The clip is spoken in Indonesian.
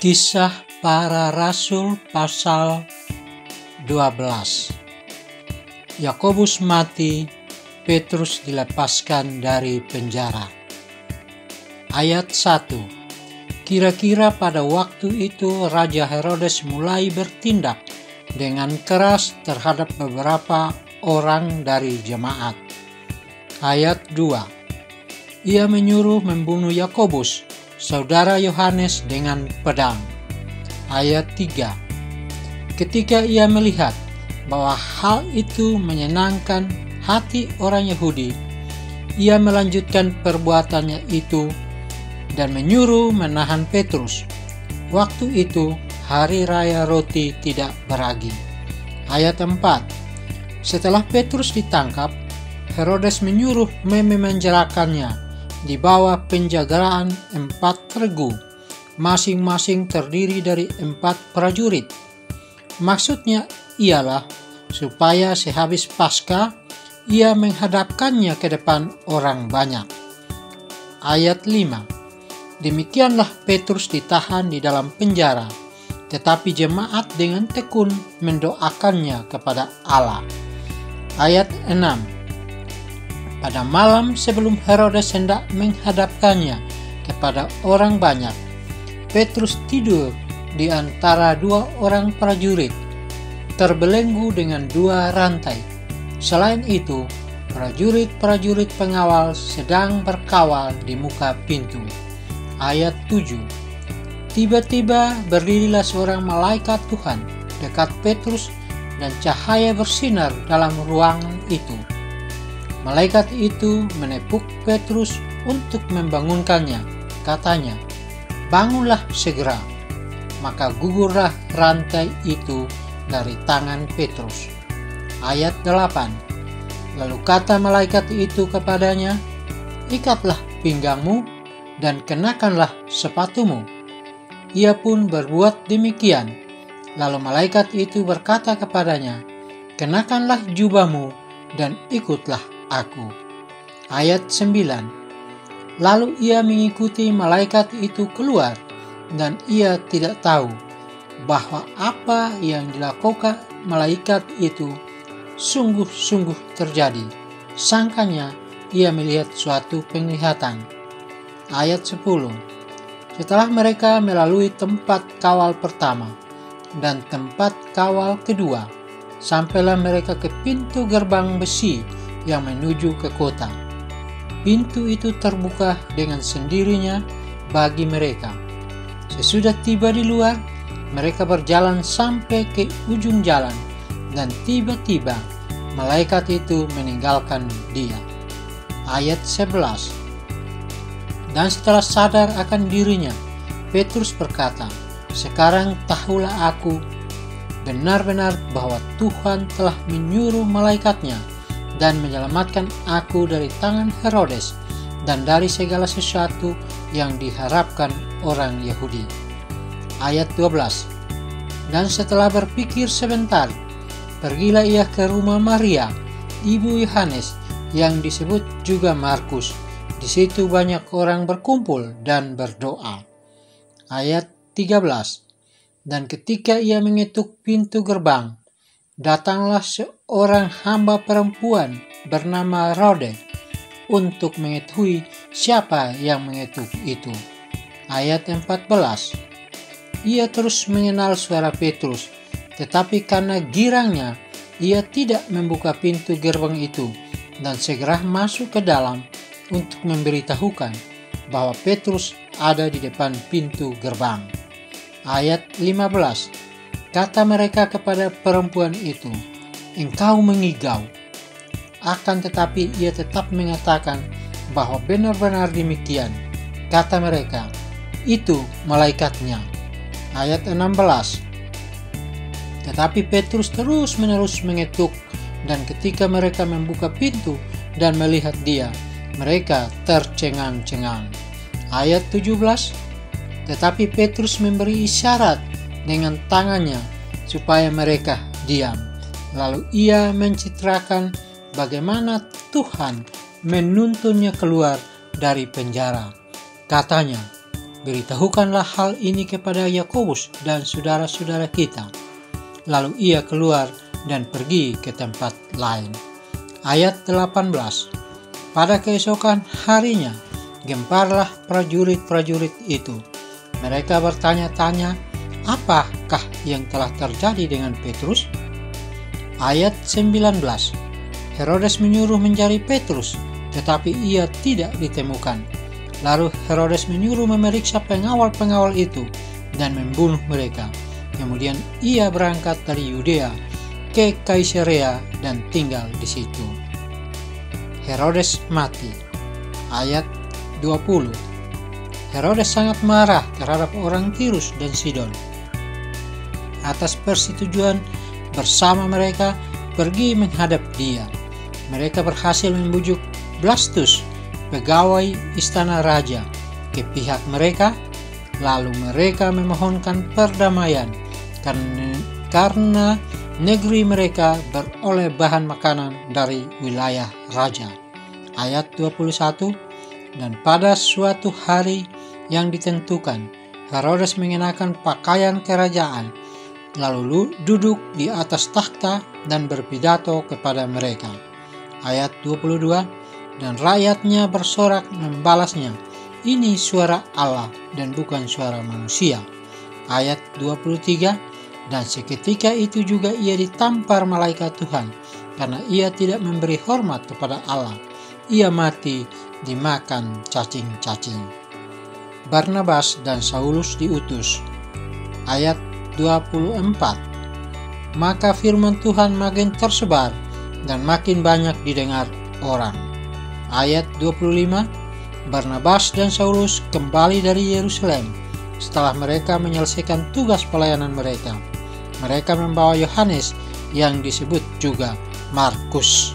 Kisah Para Rasul pasal 12. Yakobus mati, Petrus dilepaskan dari penjara. Ayat 1. Kira-kira pada waktu itu Raja Herodes mulai bertindak dengan keras terhadap beberapa orang dari jemaat. Ayat 2. Ia menyuruh membunuh Yakobus, saudara Yohanes, dengan pedang. Ayat 3. Ketika ia melihat bahwa hal itu menyenangkan hati orang Yahudi, ia melanjutkan perbuatannya itu dan menyuruh menahan Petrus. Waktu itu hari raya roti tidak beragi. Ayat 4. Setelah Petrus ditangkap, Herodes menyuruh memenjarakannya di bawah penjagaan 4 regu, masing-masing terdiri dari 4 prajurit. Maksudnya ialah supaya sehabis Paskah ia menghadapkannya ke depan orang banyak. Ayat 5. Demikianlah Petrus ditahan di dalam penjara, tetapi jemaat dengan tekun mendoakannya kepada Allah. Ayat 6. Pada malam sebelum Herodes hendak menghadapkannya kepada orang banyak, Petrus tidur di antara 2 orang prajurit, terbelenggu dengan 2 rantai. Selain itu, prajurit-prajurit pengawal sedang berkawal di muka pintu. Ayat 7. Tiba-tiba berdirilah seorang malaikat Tuhan dekat Petrus dan cahaya bersinar dalam ruangan itu. Malaikat itu menepuk Petrus untuk membangunkannya. Katanya, "Bangunlah segera." Maka gugurlah rantai itu dari tangan Petrus. Ayat 8. Lalu kata malaikat itu kepadanya, "Ikatlah pinggangmu dan kenakanlah sepatumu." Ia pun berbuat demikian. Lalu malaikat itu berkata kepadanya, "Kenakanlah jubahmu dan ikutlah aku." Ayat 9. Lalu ia mengikuti malaikat itu keluar, dan ia tidak tahu bahwa apa yang dilakukan malaikat itu sungguh-sungguh terjadi. Sangkanya ia melihat suatu penglihatan. Ayat 10. Setelah mereka melalui tempat kawal pertama dan tempat kawal kedua, sampailah mereka ke pintu gerbang besi yang menuju ke kota. Pintu itu terbuka dengan sendirinya bagi mereka. Sesudah tiba di luar, mereka berjalan sampai ke ujung jalan, dan tiba-tiba malaikat itu meninggalkan dia. Ayat 11. Dan setelah sadar akan dirinya, Petrus berkata, "Sekarang tahulah aku benar-benar bahwa Tuhan telah menyuruh malaikatnya dan menyelamatkan aku dari tangan Herodes dan dari segala sesuatu yang diharapkan orang Yahudi." Ayat 12. Dan setelah berpikir sebentar, pergilah ia ke rumah Maria, ibu Yohanes, yang disebut juga Markus. Di situ banyak orang berkumpul dan berdoa. Ayat 13. Dan ketika ia mengetuk pintu gerbang, datanglah seorang hamba perempuan bernama Rode untuk mengetahui siapa yang mengetuk itu. Ayat 14. Ia terus mengenal suara Petrus, tetapi karena girangnya ia tidak membuka pintu gerbang itu dan segera masuk ke dalam untuk memberitahukan bahwa Petrus ada di depan pintu gerbang. Ayat 15. Kata mereka kepada perempuan itu, "Engkau mengigau." Akan tetapi ia tetap mengatakan bahwa benar-benar demikian. Kata mereka, "Itu malaikatnya." Ayat 16. Tetapi Petrus terus-menerus mengetuk, dan ketika mereka membuka pintu dan melihat dia, mereka tercengang-cengang. Ayat 17. Tetapi Petrus memberi isyarat dengan tangannya supaya mereka diam. Lalu ia menceritakan bagaimana Tuhan menuntunnya keluar dari penjara. Katanya, beritahukanlah hal ini kepada Yakobus dan saudara-saudara kita. Lalu ia keluar dan pergi ke tempat lain. Ayat 18. Pada keesokan harinya, gemparlah prajurit-prajurit itu. Mereka bertanya-tanya, apakah yang telah terjadi dengan Petrus? Ayat 19. Herodes menyuruh mencari Petrus, tetapi ia tidak ditemukan. Lalu Herodes menyuruh memeriksa pengawal-pengawal itu dan membunuh mereka. Kemudian ia berangkat dari Yudea ke Kaisarea dan tinggal di situ. Herodes mati. Ayat 20. Herodes sangat marah terhadap orang Tirus dan Sidon. Atas persetujuan bersama mereka pergi menghadap dia. Mereka berhasil membujuk Blastus, pegawai istana raja, ke pihak mereka. Lalu mereka memohonkan perdamaian karena negeri mereka beroleh bahan makanan dari wilayah raja. Ayat 21. Dan pada suatu hari yang ditentukan, Herodes mengenakan pakaian kerajaan, lalu duduk di atas takhta dan berpidato kepada mereka. Ayat 22. Dan rakyatnya bersorak membalasnya, ini suara Allah dan bukan suara manusia. Ayat 23. Dan seketika itu juga ia ditampar malaikat Tuhan, karena ia tidak memberi hormat kepada Allah. Ia mati dimakan cacing-cacing. Barnabas dan Saulus diutus. Ayat 24. Maka firman Tuhan makin tersebar dan makin banyak didengar orang. Ayat 25. Barnabas dan Saulus kembali dari Yerusalem setelah mereka menyelesaikan tugas pelayanan mereka. Mereka membawa Yohanes yang disebut juga Markus.